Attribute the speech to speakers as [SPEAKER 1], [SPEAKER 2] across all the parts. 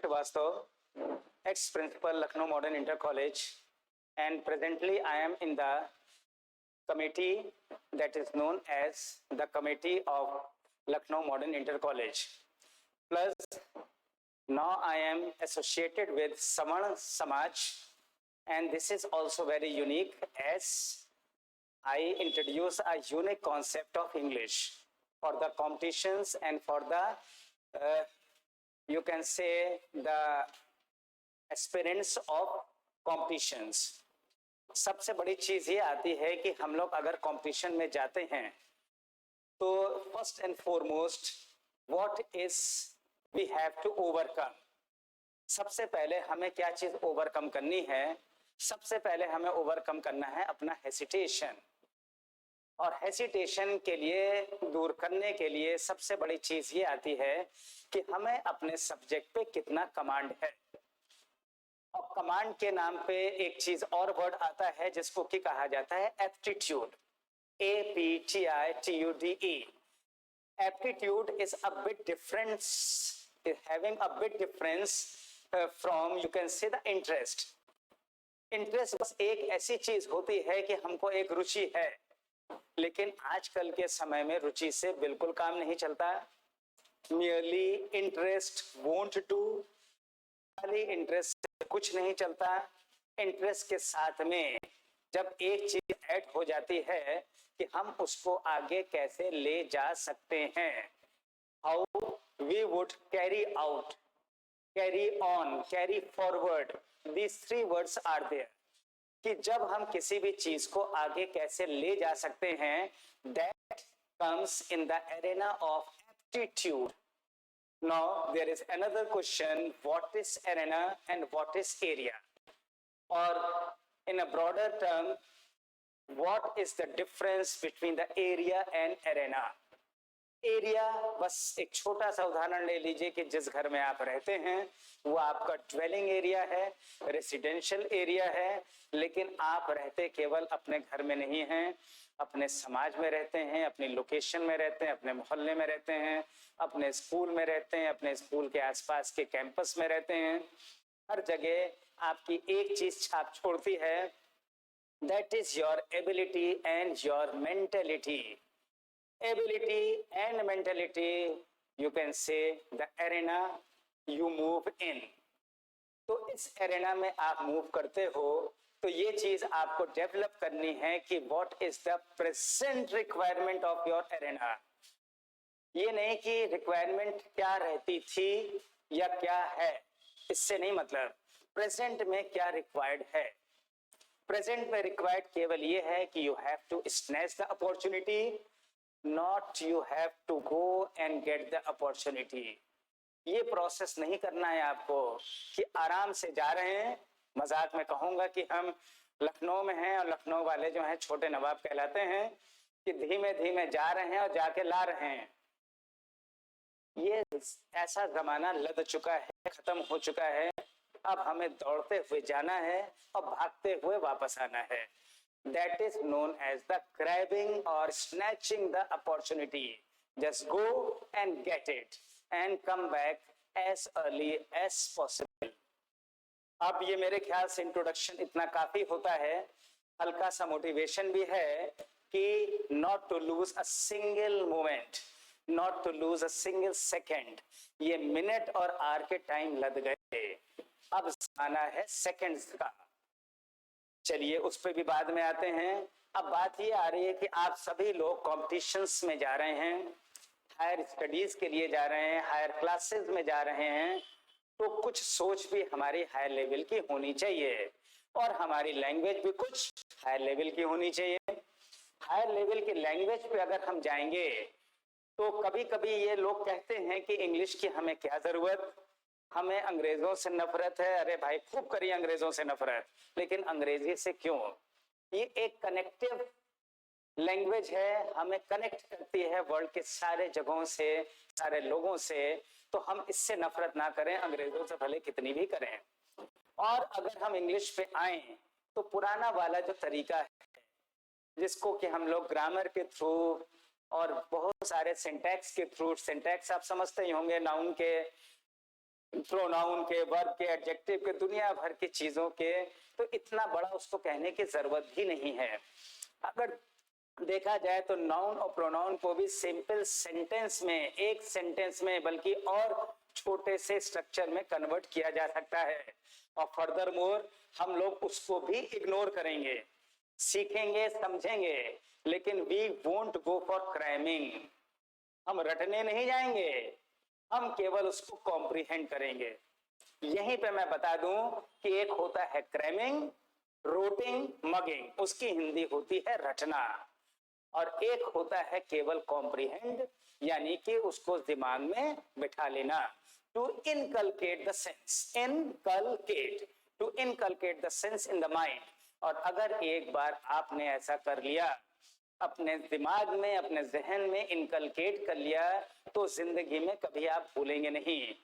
[SPEAKER 1] Srivastava, ex-principal Lucknow Modern Inter College, and presently I am in the committee that is known as the Committee of Lucknow Modern Inter College. Plus, now I am associated with Saman Samaj, and this is also very unique as I introduce a unique concept of English for the competitions and for the you can say the aspirants of competitions. सबसे बड़ी चीज ये आती है कि हम लोग अगर कंपटीशन में जाते हैं तो first and foremost what is we have to overcome. सबसे पहले हमें क्या चीज ओवरकम करनी है? सबसे पहले हमें ओवरकम करना है अपना हेसिटेशन. और हेसिटेशन के लिए दूर करने के लिए सबसे बड़ी चीज ये आती है कि हमें अपने सब्जेक्ट पे कितना कमांड है. और कमांड के नाम पे एक चीज और वर्ड आता है जिसको कि कहा जाता है aptitude. APTITUDE. Aptitude is a bit difference, having a bit difference from you can say the interest. Interest बस एक ऐसी चीज होती है कि हमको एक रुचि है, लेकिन आजकल के समय में रुचि से बिल्कुल काम नहीं चलता. merely interest won't do. खाली इंटरेस्ट से कुछ नहीं चलता. इंटरेस्ट के साथ में जब एक चीज ऐड हो जाती है कि हम उसको आगे कैसे ले जा सकते हैं, how we would carry out, carry on, carry forward, these three words are there. कि जब हम किसी भी चीज को आगे कैसे ले जा सकते हैं, that comes in the arena of aptitude. Now there is another question, what is arena and what is area? Or in a broader term, what is the difference between the area and arena? Area बस एक छोटा सा उदाहरण ले लीजिए कि जिस घर में आप रहते हैं वो आपका ड्वेलिंग एरिया है, रेसिडेंशियल एरिया है, लेकिन आप रहते केवल अपने घर में नहीं हैं, अपने समाज में रहते हैं, अपनी लोकेशन में रहते हैं, अपने मोहल्ले में रहते हैं, अपने स्कूल में रहते हैं, अपने स्कूल के आसपास के कैंपस में रहते हैं. हर जगह आपकी एक चीज छाप छोड़ती है, that is your ability and your mentality. Ability and mentality, you can say the arena you move in. तो इस arena में आप मूव करते हो तो ये चीज आपको डेवलप करनी है कि what is the present requirement of your arena. ये नहीं कि रिक्वायरमेंट क्या रहती थी या क्या है, इससे नहीं मतलब. प्रेजेंट में क्या रिक्वायर्ड है. प्रेजेंट में रिक्वायर्ड केवल ये है कि you have to snatch the opportunity, not you have to go and get the opportunity. ये प्रोसेस नहीं करना है आपको कि आराम से जा रहे हैं. मजाक में कहूंगा कि हम लखनऊ में हैं और लखनऊ वाले जो हैं छोटे नवाब कहलाते हैं कि धीमे धीमे जा रहे हैं और जाके ला रहे हैं. ये ऐसा जमाना लद चुका है, खत्म हो चुका है. अब हमें दौड़ते हुए जाना है और भागते हुए वापस आना है. That is known as the grabbing or snatching the opportunity. Just go and get it and come back as early as possible. अब ये मेरे ख्याल से इंट्रोडक्शन इतना काफी होता है. हल्का सा मोटिवेशन भी है कि not to lose a single moment, not to lose a single second. ये मिनट और आवर के टाइम लद गए, अब आना है सेकंड्स का. चलिए उस पे भी बाद में आते हैं. अब बात ये आ रही है कि आप सभी लोग कॉम्पिटिशन्स में जा रहे हैं, हायर स्टडीज के लिए जा रहे हैं, हायर क्लासेस में जा रहे हैं, तो कुछ सोच भी हमारी हायर लेवल की होनी चाहिए और हमारी लैंग्वेज भी कुछ हायर लेवल की होनी चाहिए. हायर लेवल की लैंग्वेज पे अगर हम जाएंगे तो कभी कभी ये लोग कहते हैं कि इंग्लिश की हमें क्या जरूरत, हमें अंग्रेजों से नफरत है. अरे भाई खूब करिए अंग्रेजों से नफरत, लेकिन अंग्रेजी से क्यों? ये एक कनेक्टिव लैंग्वेज है, हमें कनेक्ट करती है वर्ल्ड के सारे जगहों से, सारे लोगों से. तो हम इससे नफरत ना करें, अंग्रेजों से भले कितनी भी करें. और अगर हम इंग्लिश पे आए तो पुराना वाला जो तरीका है जिसको कि हम लोग ग्रामर के थ्रू और बहुत सारे सिंटैक्स के थ्रू, सिंटैक्स आप समझते ही होंगे, नाउन के प्रोनाउन के, वर्ब के, एडजेक्टिव के, दुनिया भर की चीजों के, तो इतना बड़ा उसको कहने की जरूरत भी नहीं है। अगर देखा जाए तो नाउन और प्रोनाउन को भी सिंपल सेंटेंस में, एक सेंटेंस में, बल्कि और छोटे से स्ट्रक्चर में कन्वर्ट किया जा सकता है। और फर्दर मोर हम लोग उसको भी इग्नोर करेंगे, सीखेंगे, समझेंगे, लेकिन we won't go for cramming. हम रटने नहीं जाएंगे, हम केवल उसको कॉम्प्रिहेंड करेंगे। यहीं पे मैं बता दूं कि एक होता है क्रैमिंग, रोटिंग, मगिंग, उसकी हिंदी होती है रटना, और एक होता है केवल कॉम्प्रिहेंड, यानी कि उसको दिमाग में बिठा लेना। To inculcate the sense, inculcate, to inculcate the sense in the mind. और अगर एक बार आपने ऐसा कर लिया, अपने दिमाग में, अपने जहन में इनकलकेट कर लिया, तो जिंदगी में कभी आप भूलेंगे नहीं।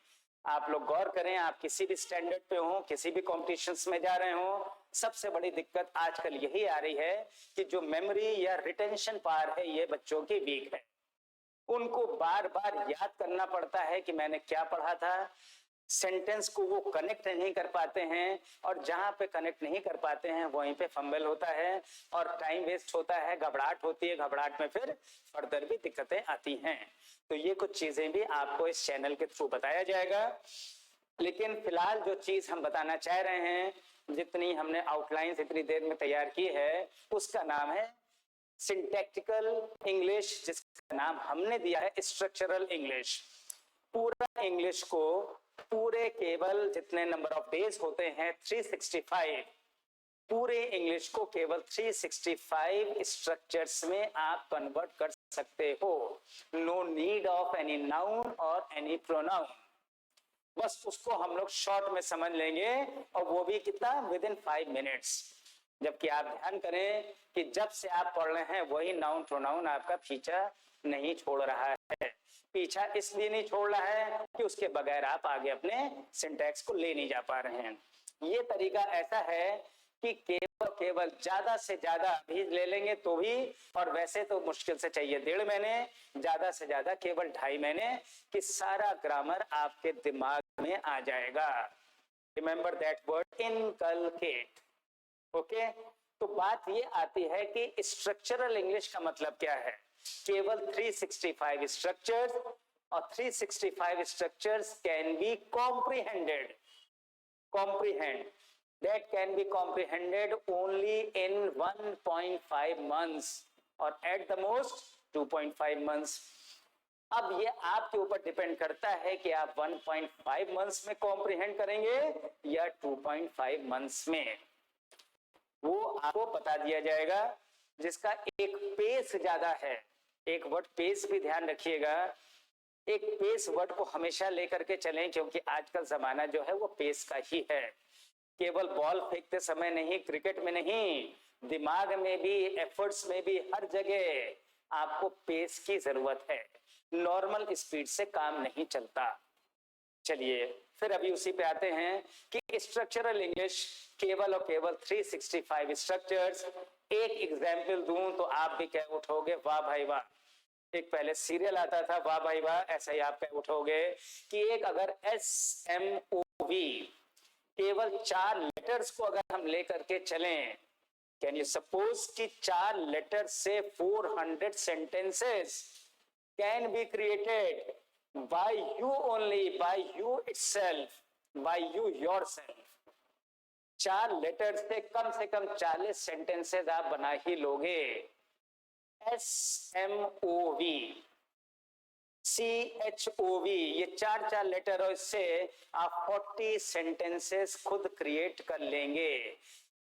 [SPEAKER 1] आप लोग गौर करें, आप किसी भी स्टैंडर्ड पे हो, किसी भी कॉम्पिटिशन्स में जा रहे हो, सबसे बड़ी दिक्कत आजकल यही आ रही है कि जो मेमोरी या रिटेंशन पावर है ये बच्चों की वीक है। उनको बार बार याद करना पड़ता है कि मैंने क्या पढ़ा था, सेंटेंस को वो कनेक्ट नहीं कर पाते हैं, और जहां पे कनेक्ट नहीं कर पाते हैं वहीं पे फंबल होता है और टाइम वेस्ट होता है, घबराहट होती है, घबराहट में फिर फर्दर भी दिक्कतें आती हैं। तो ये कुछ चीजें भी आपको इस चैनल के थ्रू बताया जाएगा। लेकिन फिलहाल जो चीज हम बताना चाह रहे हैं, जितनी हमने आउटलाइन इतनी देर में तैयार की है, उसका नाम है सिंटैक्टिकल इंग्लिश, जिसका नाम हमने दिया है स्ट्रक्चरल इंग्लिश। पूरा इंग्लिश को, पूरे केवल जितने नंबर ऑफ डेज होते हैं 365, पूरे इंग्लिश को केवल 365 स्ट्रक्चर्स में आप कन्वर्ट कर सकते हो। No need of any noun और एनी प्रोनाउन। बस उसको हम लोग शॉर्ट में समझ लेंगे, और वो भी कितना, विद इन 5 मिनट्स। जबकि आप ध्यान करें कि जब से आप पढ़ रहे हैं वही नाउन प्रोनाउन आपका पीछा नहीं छोड़ रहा है। पीछा इसलिए नहीं छोड़ रहा है कि उसके बगैर आप आगे अपने सिंटैक्स को ले नहीं जा पा रहे हैं। ये तरीका ऐसा है कि केवल ज्यादा से ज्यादा अभी ले लेंगे तो भी, और वैसे तो मुश्किल से चाहिए 1.5 महीने, ज्यादा से ज्यादा केवल 2.5 महीने, कि सारा ग्रामर आपके दिमाग में आ जाएगा। Remember that word, inculcate. Okay, तो बात ये आती है कि स्ट्रक्चरल इंग्लिश का मतलब क्या है। केवल 365 स्ट्रक्चर्स, और 365 structures can be comprehended, comprehend, that can be comprehended only in 1.5 months or at the most 2.5 months। अब ये आपके ऊपर डिपेंड करता है कि आप 1.5 मंथ्स में कॉम्प्रिहेंड करेंगे या 2.5 मंथ्स में, वो आपको बता दिया जाएगा। जिसका एक पेस ज्यादा है, एक वर्ड पेस भी ध्यान रखिएगा, एक पेस वर्ड को हमेशा लेकर के चलें, क्योंकि आजकल जमाना जो है वो पेस का ही है। केवल बॉल फेंकते समय नहीं, क्रिकेट में नहीं, दिमाग में भी, एफर्ट्स में भी, हर जगह आपको पेस की जरूरत है। नॉर्मल स्पीड से काम नहीं चलता। चलिए फिर अभी उसी पे आते हैं कि स्ट्रक्चरल इंग्लिश केवल और केवल 365 स्ट्रक्चर्स। एक एग्जाम्पल दूं तो आप भी कह उठोगे वाह भाई वाह। एक पहले सीरियल आता था वाह भाई वाह, ऐसा ही आप कह उठोगे कि एक अगर SMOV, केवल 4 लेटर्स को अगर हम लेकर के चलें, कैन यू सपोज कि 4 लेटर से 400 sentences can be created by you only, by you itself, by you yourself। 4 letter से कम 40 सेंटेंसेस आप बना ही लोगे। SMOV, CHOV, ये 4 लेटर और इससे आप 40 सेंटेंसेस खुद क्रिएट कर लेंगे।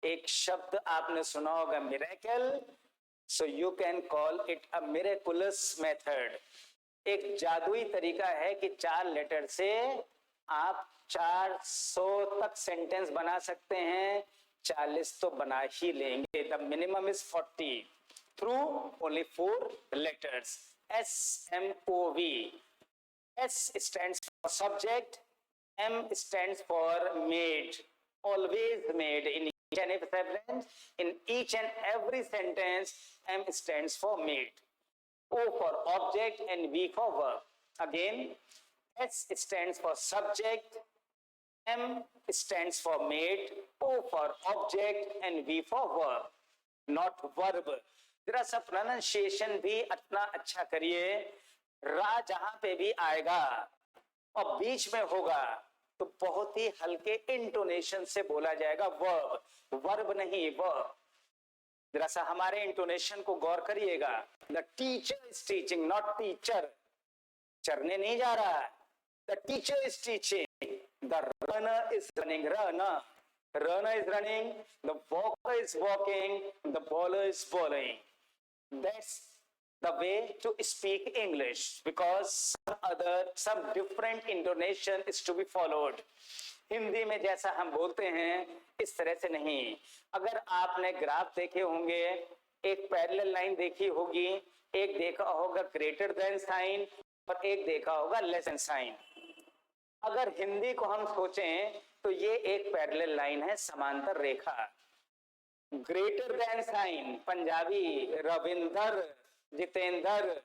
[SPEAKER 1] एक शब्द आपने सुना होगा miracle, so you can call it a miraculous method. एक जादुई तरीका है कि 4 लेटर से आप 400 तक सेंटेंस बना सकते हैं, 40 तो बना ही लेंगे। The minimum is 40 through only 4 letters. SMOV, S stands for subject, M stands for made, always made in each and every sentence, in each and every sentence M stands for made, O for object and V for verb. Again, S stands for subject, M stands for made, O for object, and V for verb, not verb. जरा सा pronunciation भी अपना अच्छा करिए. रा जहां पे भी आएगा और बीच में होगा तो बहुत ही हल्के इंटोनेशन से बोला जाएगा वर्ब, वर्ब नहीं वर्ब. जरा सा हमारे इंटोनेशन को गौर करिएगा. The teacher is teaching, not teacher. चरने नहीं जा रहा है. The teacher is teaching. The runner is running, runner is running, the walker is walking, the bowler is bowling. That's the way to speak English, because some different intonation is to be followed. Hindi में जैसा हम बोलते हैं इस तरह से नहीं. अगर आपने ग्राफ देखे होंगे, एक पैरेलल लाइन देखी होगी, एक देखा होगा ग्रेटर देन साइन और एक देखा होगा लेस देन साइन. अगर हिंदी को हम सोचें तो ये एक पैरेलल लाइन है, समांतर रेखा. Greater than sign Punjabi Ravinder, Jitendra,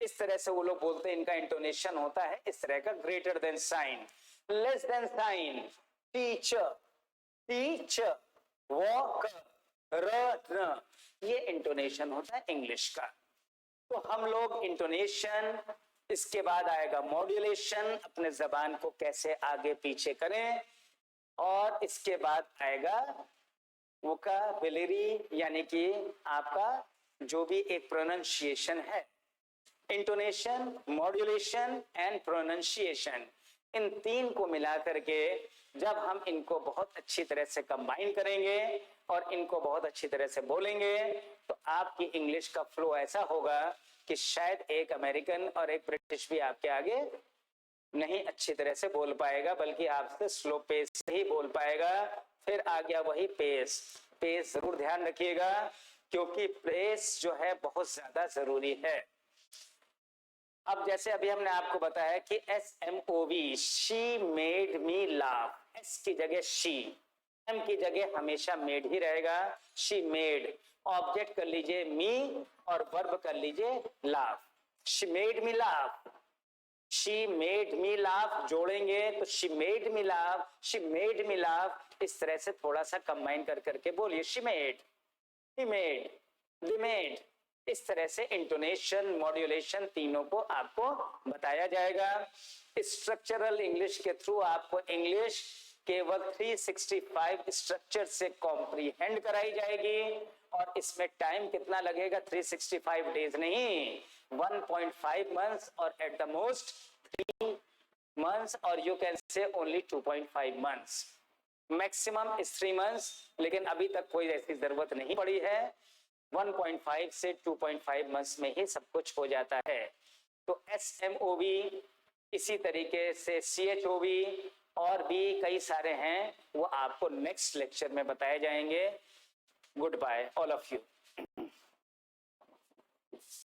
[SPEAKER 1] इस तरह से वो लोग बोलते हैं, इनका इंटोनेशन होता है इस तरह का, greater than sign. Less than sign teacher, teacher, walk, run, ये इंटोनेशन होता है इंग्लिश का. तो हम लोग इंटोनेशन, इसके बाद आएगा मॉड्यूलेशन, अपने जबान को कैसे आगे पीछे करें, और इसके बाद आएगा वोकैबुलरी, यानी कि आपका जो भी एक प्रोनाउंसिएशन है. इंटोनेशन, मॉड्यूलेशन एंड प्रोनाउंसिएशन, इन तीन को मिला करके जब हम इनको बहुत अच्छी तरह से कंबाइन करेंगे और इनको बहुत अच्छी तरह से बोलेंगे तो आपकी इंग्लिश का फ्लो ऐसा होगा कि शायद एक अमेरिकन और एक ब्रिटिश भी आपके आगे नहीं अच्छी तरह से बोल पाएगा, बल्कि आपसे स्लो पेस से ही बोल पाएगा. फिर आ गया वही पेस. पेस जरूर ध्यान रखिएगा क्योंकि पेस जो है बहुत ज्यादा जरूरी है. अब जैसे अभी हमने आपको बताया कि SMOV, she made me laugh, S की जगह शी, एम की जगह हमेशा मेड ही रहेगा. शी मेड, ऑब्जेक्ट कर लीजिए मी और वर्ब कर लीजिए laugh. She made me laugh, she made me laugh जोड़ेंगे तो she made me laugh, she made me laugh. इस तरह से थोड़ा सा कंबाइन कर करके बोलिए. She made, he made, they made. इस तरह से इंटोनेशन, मॉड्यूलेशन तीनों को आपको बताया जाएगा. स्ट्रक्चरल इंग्लिश के थ्रू आपको इंग्लिश केवल 365 स्ट्रक्चर से कॉम्प्रीहेंड कराई जाएगी. और इसमें टाइम कितना लगेगा? 365 डेज नहीं, 1.5 months और एट द मोस्ट 3 months, और you can say only 2.5 months. Maximum is 3 months, लेकिन अभी तक कोई ऐसी जरूरत नहीं पड़ी है. 1.5 से 2.5 months में ही सब कुछ हो जाता है. तो SMOV, इसी तरीके से CHOV और भी कई सारे हैं, वो आपको नेक्स्ट लेक्चर में बताए जाएंगे. Goodbye, all of you.